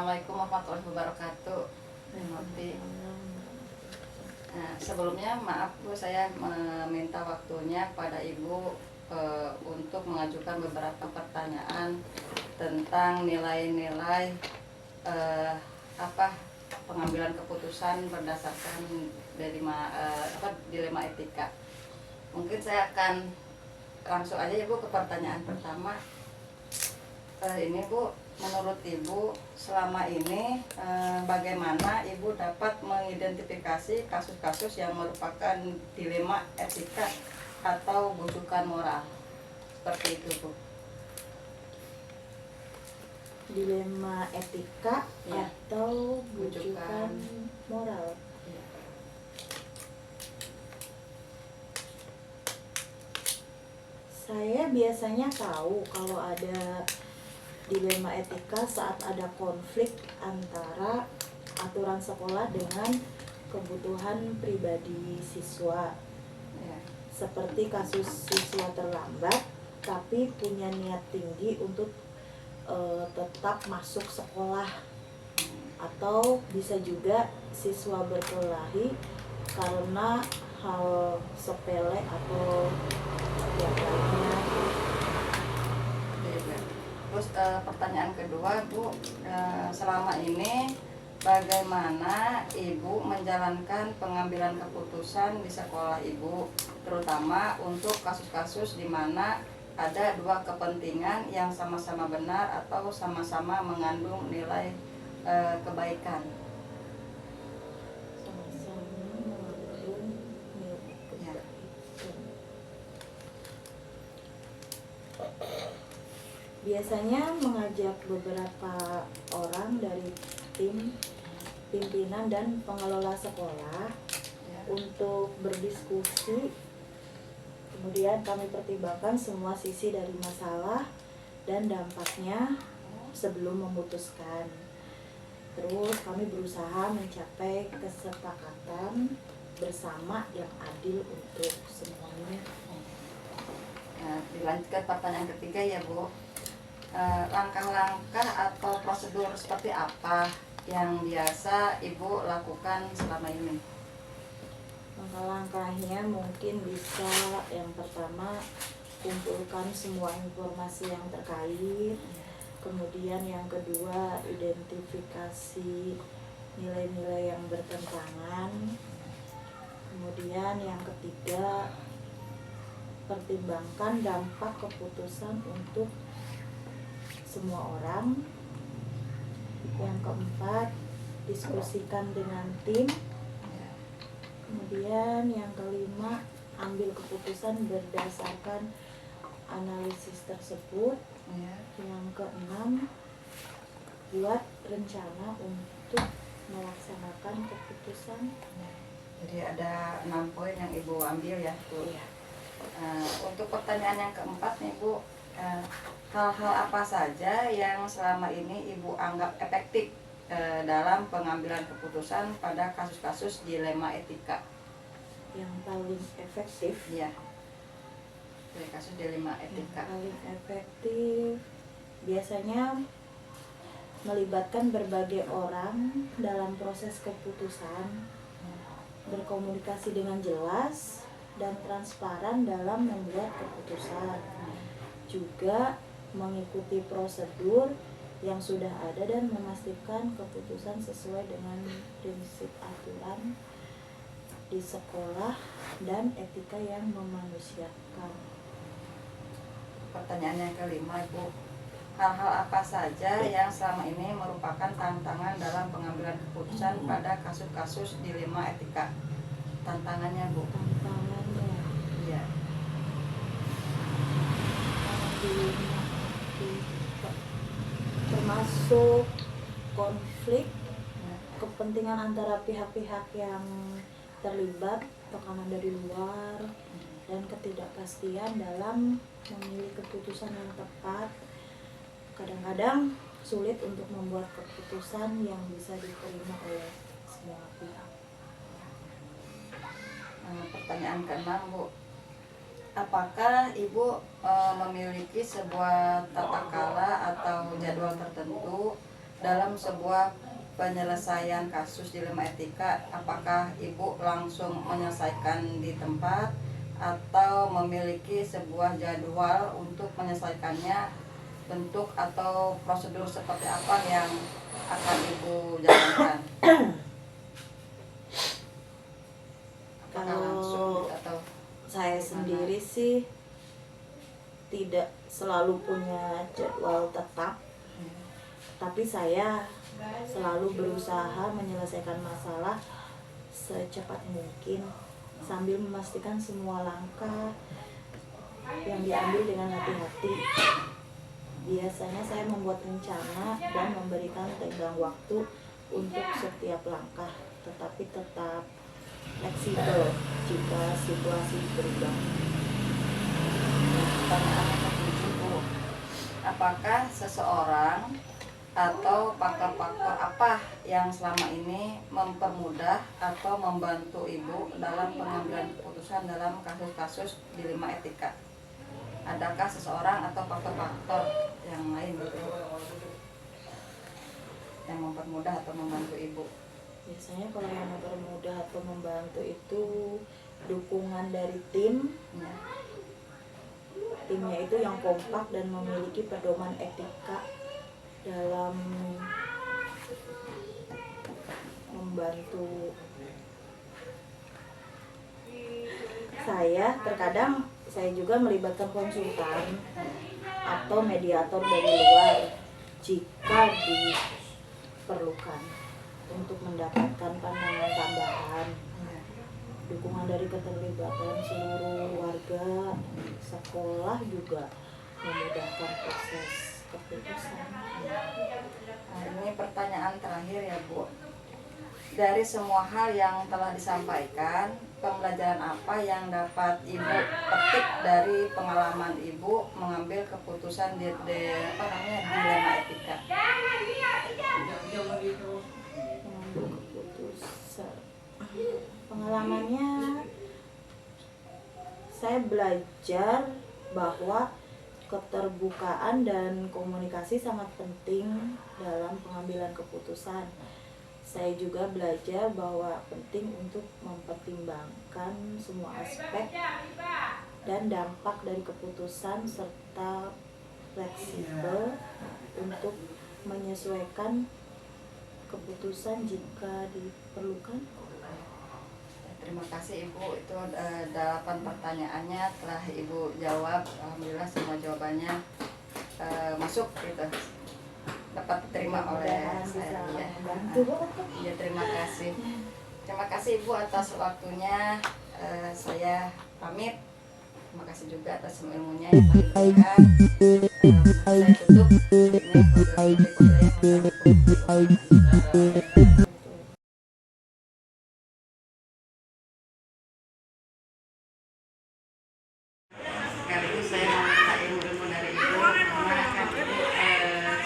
Assalamualaikum warahmatullahi wabarakatuh. Ngerti. Nah, sebelumnya maaf Bu, saya meminta waktunya kepada Ibu untuk mengajukan beberapa pertanyaan tentang nilai-nilai pengambilan keputusan berdasarkan dilema etika. Mungkin saya akan langsung aja ya Bu ke pertanyaan pertama. Ini Bu, menurut Ibu selama ini bagaimana Ibu dapat mengidentifikasi kasus-kasus yang merupakan dilema etika atau bujukan moral? Seperti itu Bu. Dilema etika Ya. Atau bujukan moral. Ya. Saya biasanya tahu kalau ada dilema etika saat ada konflik antara aturan sekolah dengan kebutuhan pribadi siswa. Ya. Seperti kasus siswa terlambat tapi punya niat tinggi untuk tetap masuk sekolah, atau bisa juga siswa berkelahi karena hal sepele atau yang lainnya. Terus pertanyaan kedua Bu, selama ini bagaimana Ibu menjalankan pengambilan keputusan di sekolah Ibu, terutama untuk kasus-kasus di mana ada dua kepentingan yang sama-sama benar atau sama-sama mengandung nilai kebaikan? Sama-sama mengandung nilai Ya. kebaikan. Biasanya mengajak beberapa orang dari tim pimpinan dan pengelola sekolah Ya. untuk berdiskusi. Kemudian kami pertimbangkan semua sisi dari masalah dan dampaknya sebelum memutuskan. Terus kami berusaha mencapai kesepakatan bersama yang adil untuk semuanya. Dilanjutkan pertanyaan ketiga ya Bu. Langkah-langkah atau prosedur seperti apa yang biasa Ibu lakukan selama ini? Langkah-langkahnya mungkin bisa, yang pertama, kumpulkan semua informasi yang terkait. Kemudian yang kedua, identifikasi nilai-nilai yang bertentangan. Kemudian yang ketiga, pertimbangkan dampak keputusan untuk semua orang. Yang keempat, diskusikan dengan tim. Kemudian yang kelima, ambil keputusan berdasarkan analisis tersebut. Ya. Yang keenam, buat rencana untuk melaksanakan keputusan. Jadi ada 6 poin yang Ibu ambil ya Bu. Iya. Untuk pertanyaan yang keempat nih Bu, hal-hal apa saja yang selama ini Ibu anggap efektif dalam pengambilan keputusan pada kasus-kasus dilema etika? Yang paling efektif, Iya, dari kasus dilema etika. Yang paling efektif biasanya melibatkan berbagai orang dalam proses keputusan, berkomunikasi dengan jelas dan transparan dalam membuat keputusan, juga mengikuti prosedur yang sudah ada dan memastikan keputusan sesuai dengan prinsip aturan di sekolah dan etika yang memanusiakan. Pertanyaan yang kelima Ibu, hal-hal apa saja yang selama ini merupakan tantangan dalam pengambilan keputusan pada kasus-kasus dilema etika? Tantangannya Bu. Tantangannya Iya. termasuk konflik kepentingan antara pihak-pihak yang terlibat, tekanan dari luar, dan ketidakpastian dalam memilih keputusan yang tepat. Kadang-kadang sulit untuk membuat keputusan yang bisa diterima oleh semua pihak. Pertanyaan keenam Bu, apakah Ibu memiliki sebuah tata kala atau jadwal tertentu dalam sebuah penyelesaian kasus dilema etika, apakah Ibu langsung menyelesaikan di tempat atau memiliki sebuah jadwal untuk menyelesaikannya, bentuk atau prosedur seperti apa yang akan Ibu jalankan? Apakah langsung Kalau atau saya sendiri sih tidak selalu punya jadwal tetap, tapi saya selalu berusaha menyelesaikan masalah secepat mungkin sambil memastikan semua langkah yang diambil dengan hati-hati. Biasanya saya membuat rencana dan memberikan tenggang waktu untuk setiap langkah, tetapi tetap fleksibel jika situasi berubah. Pertanyaan nomor 7, Bu. Apakah seseorang atau faktor-faktor apa yang selama ini mempermudah atau membantu Ibu dalam pengambilan keputusan dalam kasus-kasus dilema etika? Adakah seseorang atau faktor-faktor yang lain gitu yang mempermudah atau membantu Ibu? Biasanya kalau yang mempermudah atau membantu itu dukungan dari tim. Ya. Timnya itu yang kompak dan memiliki pedoman etika dalam membantu saya. Terkadang saya juga melibatkan konsultan atau mediator dari luar jika diperlukan untuk mendapatkan pandangan tambahan. Dukungan dari keterlibatan seluruh warga sekolah juga memudahkan proses keputusan. Nah, ini pertanyaan terakhir ya, Bu. Dari semua hal yang telah disampaikan, pembelajaran apa yang dapat Ibu petik dari pengalaman Ibu mengambil keputusan dilema etika? Mengambil keputusan. Pengalamannya, saya belajar bahwa keterbukaan dan komunikasi sangat penting dalam pengambilan keputusan. Saya juga belajar bahwa penting untuk mempertimbangkan semua aspek dan dampak dari keputusan serta fleksibel untuk menyesuaikan keputusan jika diperlukan. Terima kasih Ibu, itu 8 pertanyaannya telah Ibu jawab. Alhamdulillah semua jawabannya masuk gitu, dapat diterima oleh saya. Ya, terima kasih. Terima kasih Ibu atas waktunya. Saya pamit. Terima kasih juga atas ilmunya yang diberikan. Saya tutup. Sekaligus saya mau minta ilmu-ilmu dari Ibu, karena kan Ibu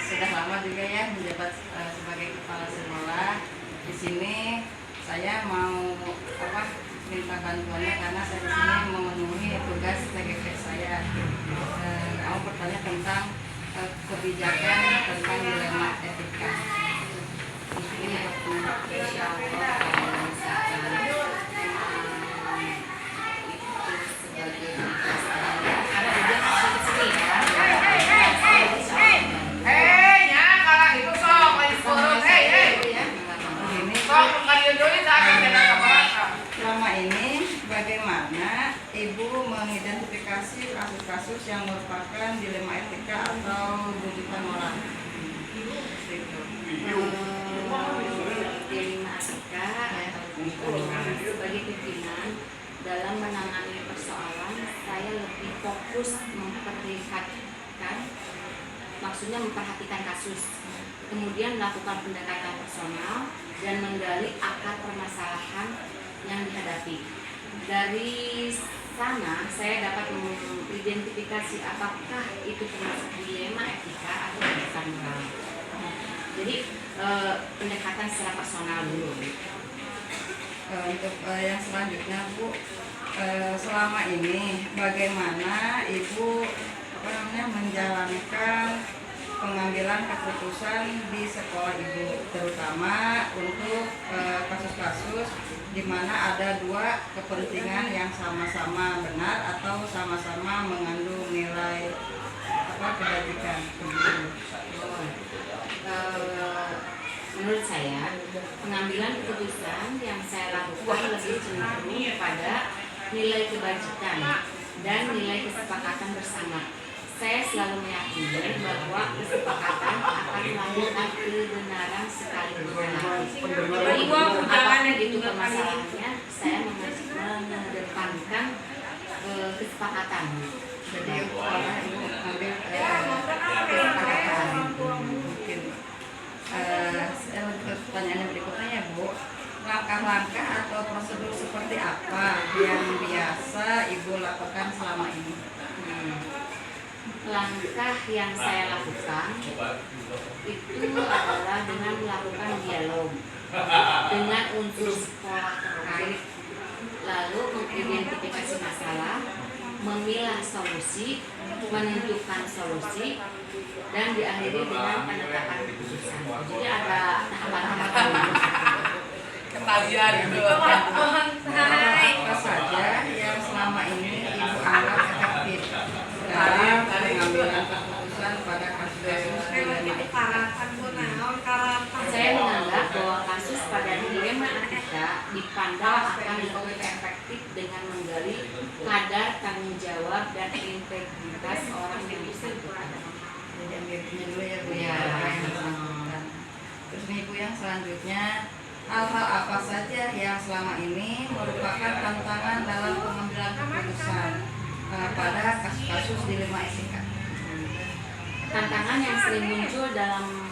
sudah lama juga ya menjabat sebagai kepala sekolah. Di sini saya mau minta bantuannya karena saya di sini memenuhi tugas TGP saya. Mau bertanya tentang kebijakan tentang dilema etika. Ini insya Allah kalau misalkan sebagai selama ini bagaimana Ibu mengidentifikasi kasus-kasus yang merupakan dilema etika atau rujukan moral? Dilema etika sebagai pimpinan dalam menangani persoalan, saya lebih fokus memperhatikan kasus, kemudian melakukan pendekatan personal dan menggali akar permasalahan yang dihadapi. Dari sana saya dapat mengidentifikasi apakah itu termasuk dilema etika atau bukan moral. Jadi pendekatan secara personal dulu. Untuk yang selanjutnya Bu, selama ini bagaimana Ibu menjalankan pengambilan pengambilan keputusan di sekolah ibu, terutama untuk kasus-kasus di mana ada dua kepentingan yang sama-sama benar atau sama-sama mengandung nilai kebajikan. Menurut saya, pengambilan keputusan yang saya lakukan lebih cenderung kepada nilai kebajikan dan nilai kesepakatan bersama. Saya selalu meyakini bahwa kesepakatan akan melahirkan kebenaran sekaligus Jadi, apapun itu permasalahannya, saya mengedepankan kesepakatan. Jadi orang ibu mengambil kesepakatan. Mungkin pertanyaan yang berikutnya ya Bu, langkah-langkah atau prosedur seperti apa yang biasa ibu lakukan selama ini? Langkah yang saya lakukan itu adalah dengan melakukan dialog dengan unsur sekolah terkait, lalu mengidentifikasi masalah, memilah solusi, menentukan solusi, dan diakhiri dengan penetapan keputusan. Jadi ada tahapan-tahapan. Kembalian gitu. Apa saja yang selama ini ibu anggap efektif dalam pengambilan keputusan pada kasus-kasus dilema? Saya menganggap bahwa kasus pada dilema etika dipandang akan lebih efektif dengan menggali kadar tanggung jawab dan integritas orang yang bersangkutan. Jadi ambilnya dulu ya Bu ya. Terus nih Bu, yang selanjutnya, hal-hal apa saja yang selama ini merupakan tantangan dalam pengambilan keputusan pada kasus-kasus dilema etika? Tantangan yang sering muncul dalam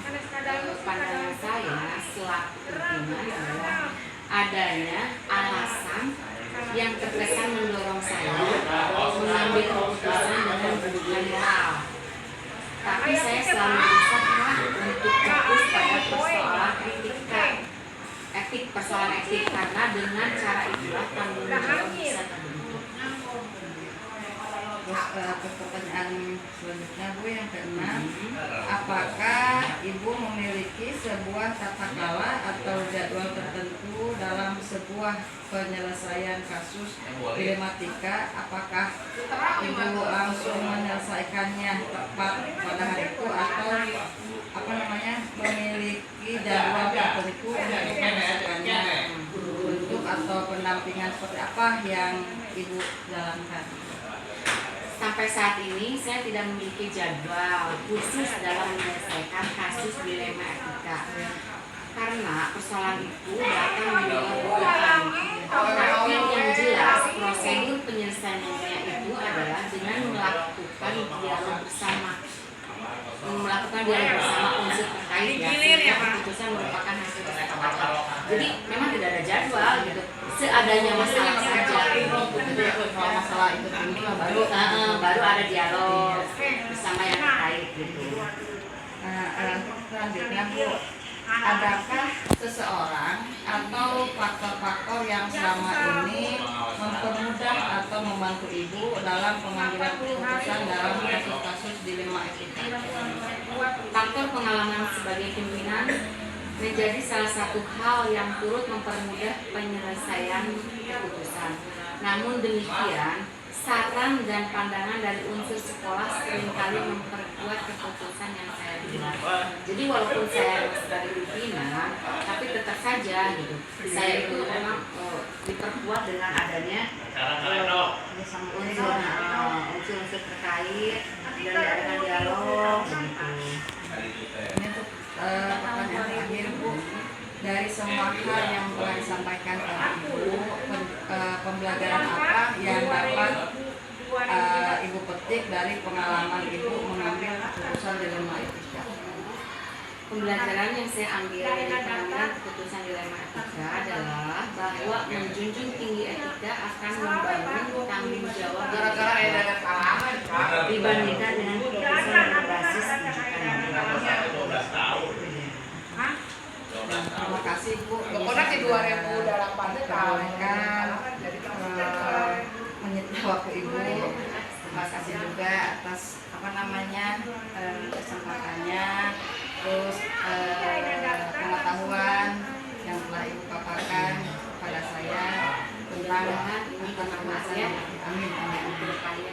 pandangan saya selaku pimpinan adalah adanya alasan yang terkesan mendorong saya mengambil keputusan dengan bukan moral. Tapi saya selalu berusaha untuk fokus pada persoalan persoalan etik karena dengan cara itulah tanggung jawab bisa terbentuk. Terus pertanyaan selanjutnya Bu, yang keenam, apakah ibu memiliki sebuah tata cara atau jadwal tertentu dalam sebuah penyelesaian kasus dilematika? Apakah ibu langsung menyelesaikannya tepat pada hari itu atau memiliki jadwal tertentu untuk menyelesaikannya? Bentuk atau pendampingan seperti apa yang ibu jalankan? Sampai saat ini saya tidak memiliki jadwal khusus dalam menyelesaikan kasus dilema etika karena persoalan itu datang di luar dugaan. Tapi yang jelas prosedur penyelesaiannya itu adalah dengan melakukan dialog bersama unsur terkait ya, sehingga keputusan merupakan hasil kesepakatan. Jadi memang tidak ada jadwal gitu, seadanya masalah saja. Kalau masalah itu baru ada dialog bersama yang terkait gitu. Selanjutnya Bu, adakah seseorang atau faktor-faktor yang selama ini mempermudah atau membantu ibu dalam pengambilan keputusan dalam kasus-kasus dilema etika? Faktor pengalaman sebagai pimpinan menjadi salah satu hal yang turut mempermudah penyelesaian keputusan. Namun demikian, saran dan pandangan dari unsur sekolah seringkali memperkuat keputusan yang saya buat. Jadi walaupun saya sebagai pimpinan, tapi tetap saja gitu, saya itu memang diperkuat dengan adanya unsur-unsur terkait dan dengan dialog begitu. Ini untuk pertanyaan terakhir Bu, dari semua hal yang telah disampaikan oleh ibu, pembelajaran apa yang dapat ibu petik dari pengalaman ibu mengambil keputusan dilema etika? Pembelajaran yang saya ambil dari pengambilan keputusan dilema etika adalah bahwa menjunjung tinggi etika akan membangun tanggung jawab dibandingkan dengan keputusan berbasis Terima kasih Bu. Pokoknya di 2008 menyita waktu ibu. Terima kasih juga atas kesempatannya ya. Ke depannya